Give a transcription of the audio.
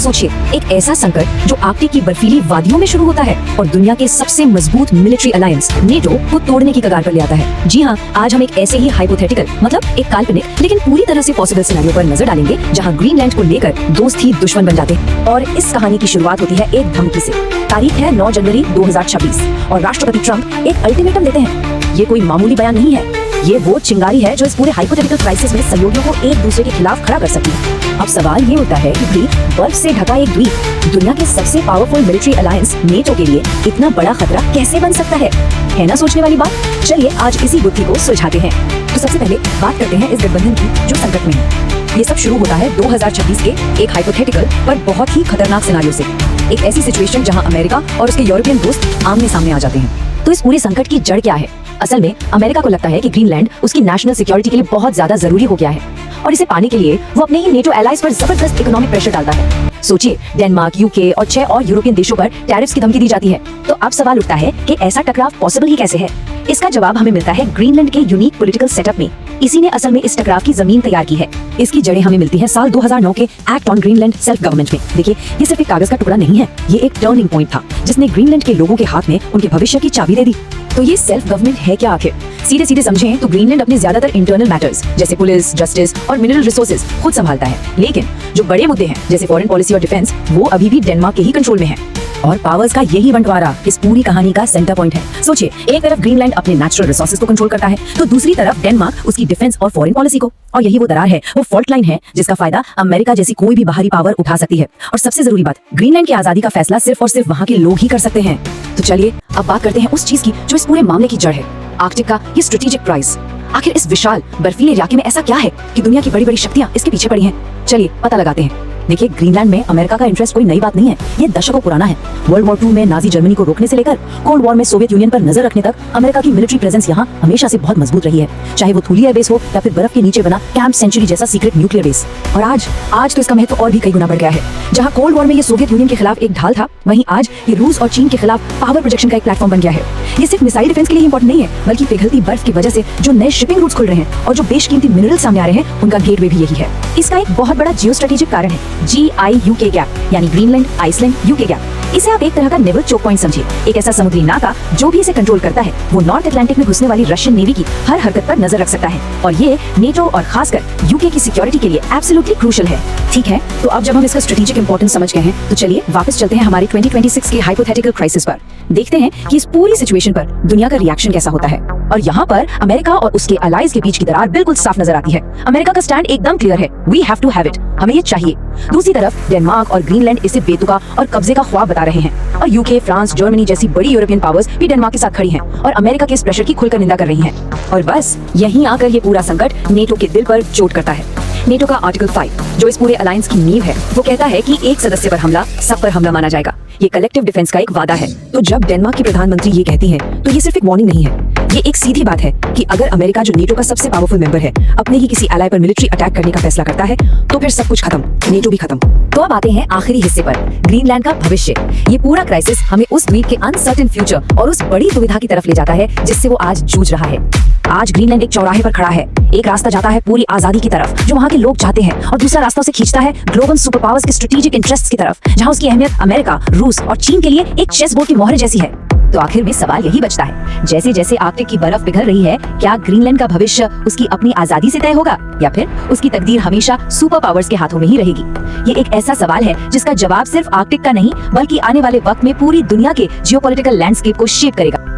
सोचिए, एक ऐसा संकट जो आर्कटिक की बर्फीली वादियों में शुरू होता है और दुनिया के सबसे मजबूत मिलिट्री अलायंस नेटो को तोड़ने की कगार पर ले आता है। जी हाँ, आज हम एक ऐसे ही हाइपोथेटिकल मतलब एक काल्पनिक लेकिन पूरी तरह से पॉसिबल सिनेरियो पर नजर डालेंगे जहाँ ग्रीनलैंड को लेकर दोस्त ही दुश्मन बन जाते हैं। और इस कहानी की शुरुआत होती है एक धमकी से। तारीख है 9 जनवरी 2026 और राष्ट्रपति ट्रंप एक अल्टीमेटम देते हैं। ये कोई मामूली बयान नहीं है, ये वो चिंगारी है जो इस पूरे हाइपोथेटिकल क्राइसिस में सहयोगियों को एक दूसरे के खिलाफ खड़ा कर सकती है। अब सवाल ये उठता है कि बर्फ से ढका एक द्वीप दुनिया के सबसे पावरफुल मिलिट्री अलायंस नेटो के लिए इतना बड़ा खतरा कैसे बन सकता है ना सोचने वाली बात। चलिए आज इसी बुद्धि को सुलझाते हैं। तो सबसे पहले बात करते हैं इस गठबंधन की जो संकट में है। ये सब शुरू होता है 2026 के एक हाइपोथेटिकल पर बहुत ही खतरनाक सिनेरियो से। एक ऐसी सिचुएशन जहां अमेरिका और उसके यूरोपियन दोस्त आमने सामने आ जाते हैं। तो इस पूरे संकट की जड़ क्या है? असल में अमेरिका को लगता है कि ग्रीनलैंड उसकी नेशनल सिक्योरिटी के लिए बहुत ज्यादा जरूरी हो गया है और इसे पाने के लिए वो अपने ही नेटो एलाइज पर जबरदस्त इकोनॉमिक प्रेशर डालता है। सोचिए, डेनमार्क, यूके और 6 और यूरोपियन देशों पर टैरिफ्स की धमकी दी जाती है। तो अब सवाल उठता है कि ऐसा टकराव पॉसिबल ही कैसे है? इसका जवाब हमें मिलता है ग्रीनलैंड के यूनिक पॉलिटिकल सेटअप में। इसी ने असल में इस टकराव की जमीन तैयार की है। इसकी जड़ें हमें मिलती है साल 2009 के act on Greenland self government में। देखिए, ये सिर्फ एक कागज का टुकड़ा नहीं है, ये एक टर्निंग पॉइंट था जिसने ग्रीनलैंड के लोगों के हाथ में उनके भविष्य की चाबी दे दी। तो ये सेल्फ गवर्नमेंट है क्या आखिर? सीधे सीधे समझें तो ग्रीनलैंड अपने ज्यादातर इंटरनल मैटर्स जैसे पुलिस, जस्टिस और मिनरल रिसोर्सेज खुद संभालता है, लेकिन जो बड़े मुद्दे हैं जैसे फॉरेन पॉलिसी और डिफेंस वो अभी भी डेनमार्क के ही कंट्रोल में है। और पावर्स का यही बंटवारा इस पूरी कहानी का सेंटर पॉइंट है। सोचिए, एक तरफ ग्रीनलैंड अपने नेचुरल रिसोर्सेज को कंट्रोल करता है तो दूसरी तरफ डेनमार्क उसकी डिफेंस और फॉरेन पॉलिसी को। और यही वो दरार है, वो फॉल्ट लाइन है जिसका फायदा अमेरिका जैसी कोई भी बाहरी पावर उठा सकती है। और सबसे जरूरी बात, ग्रीनलैंड की आजादी का फैसला सिर्फ और सिर्फ वहाँ के लोग ही कर सकते हैं। तो चलिए अब बात करते हैं उस चीज की जो इस पूरे मामले की जड़ है, आर्कटिक का ये स्ट्रेटेजिक प्राइस। आखिर इस विशाल बर्फीले इलाके में ऐसा क्या है कि दुनिया की बड़ी बड़ी शक्तियां इसके पीछे पड़ी हैं? चलिए पता लगाते हैं। देखिए, ग्रीनलैंड में अमेरिका का इंटरेस्ट कोई नई बात नहीं है, ये दशकों पुराना है। वर्ल्ड वॉर 2 में नाजी जर्मनी को रोकने से लेकर कोल्ड वॉर में सोवियत यूनियन पर नजर रखने तक अमेरिका की मिलिट्री प्रेजेंस यहाँ हमेशा से बहुत मजबूत रही है, चाहे वो थूली एयर बेस हो या फिर बर्फ के नीचे बना कैंप सेंचुरी जैसा सीक्रेट न्यूक्लियर बेस। और आज तो इसका महत्व और भी कई गुना बढ़ गया है। जहाँ कोल्ड वॉर में ये सोवियत यूनियन के खिलाफ एक ढाल था, वहीं आज ये रूस और चीन के खिलाफ पावर प्रोजेक्शन का एक प्लेटफॉर्म बन गया है। ये सिर्फ मिसाइल डिफेंस के लिए इंपॉर्टेंट नहीं है, बल्कि पिघलती बर्फ की वजह से जो नए शिपिंग रूट्स खुल रहे हैं और जो बेशकीमती मिनरल सामने आ रहे हैं, उनका गेटवे भी यही है। इसका एक बहुत बड़ा जियो स्ट्रेटेजिक कारण है GI-UK गैप, यानी ग्रीनलैंड, आइसलैंड, यूके गैप। इसे आप एक तरह का नेवल चोक पॉइंट समझिए, एक ऐसा समुद्री नाका जो भी इसे कंट्रोल करता है वो नॉर्थ अटलांटिक में घुसने वाली रशियन नेवी की हर हरकत पर नजर रख सकता है। और ये नेटो और खासकर यूके की सिक्योरिटी के लिए एब्सोल्युटली क्रूशियल है। ठीक है, तो अब जब हम इसका स्ट्रेटेजिक इंपॉर्टेंस समझ गए हैं तो चलिए वापस चलते हैं हमारे 2026 के हाइपोथेटिकल क्राइसिस पर। देखते हैं कि इस पूरी सिचुएशन पर दुनिया का रिएक्शन कैसा होता है। और यहाँ पर अमेरिका और उसके अलाइज के बीच की दरार बिल्कुल साफ नजर आती है। अमेरिका का स्टैंड एकदम क्लियर है, we have to have it, हमें ये चाहिए। दूसरी तरफ डेनमार्क और ग्रीनलैंड इसे बेतुका और कब्जे का ख्वाब बता रहे हैं। और यूके, फ्रांस, जर्मनी जैसी बड़ी यूरोपियन पावर्स भी डेनमार्क के साथ खड़ी हैं और अमेरिका के इस प्रेशर की खुलकर निंदा कर रही हैं। और बस यहीं आकर ये पूरा संकट नेटो के दिल पर चोट करता है। नेटो का आर्टिकल 5 जो इस पूरे अलायंस की नींव है, वो कहता है कि एक सदस्य पर हमला सब पर हमला माना जाएगा। ये कलेक्टिव डिफेंस का एक वादा है। तो जब डेनमार्क की प्रधानमंत्री ये कहती हैं, तो ये सिर्फ एक वार्निंग नहीं है, ये एक सीधी बात है कि अगर अमेरिका जो नेटो का सबसे पावरफुल मेंबर है अपने ही किसी एलाई पर मिलिट्री अटैक करने का फैसला करता है तो फिर सब कुछ खत्म, नेटो भी खत्म। तो अब आते हैं आखिरी हिस्से पर, ग्रीनलैंड का भविष्य। ये पूरा क्राइसिस हमें उस द्वीप के अनसर्टेन फ्यूचर और उस बड़ी दुविधा की तरफ ले जाता है जिससे वो आज जूझ रहा है। आज ग्रीनलैंड एक चौराहे पर खड़ा है। एक रास्ता जाता है पूरी आजादी की तरफ जो वहाँ के लोग चाहते हैं और दूसरा रास्ता उसे खींचता है ग्लोबल सुपर पावर्स के स्ट्रेटेजिक इंटरेस्ट्स की तरफ, जहाँ उसकी अहमियत अमेरिका, रूस और चीन के लिए एक चेस बोर्ड की मोहर जैसी है। तो आखिर में सवाल यही बचता है, जैसे जैसे आर्कटिक की बर्फ पिघल रही है, क्या ग्रीनलैंड का भविष्य उसकी अपनी आजादी से तय होगा या फिर उसकी तकदीर हमेशा सुपर पावर्स के हाथों में ही रहेगी? ये एक ऐसा सवाल है जिसका जवाब सिर्फ आर्कटिक का नहीं बल्कि आने वाले वक्त में पूरी दुनिया के जियोपॉलिटिकल लैंडस्केप को शेप करेगा।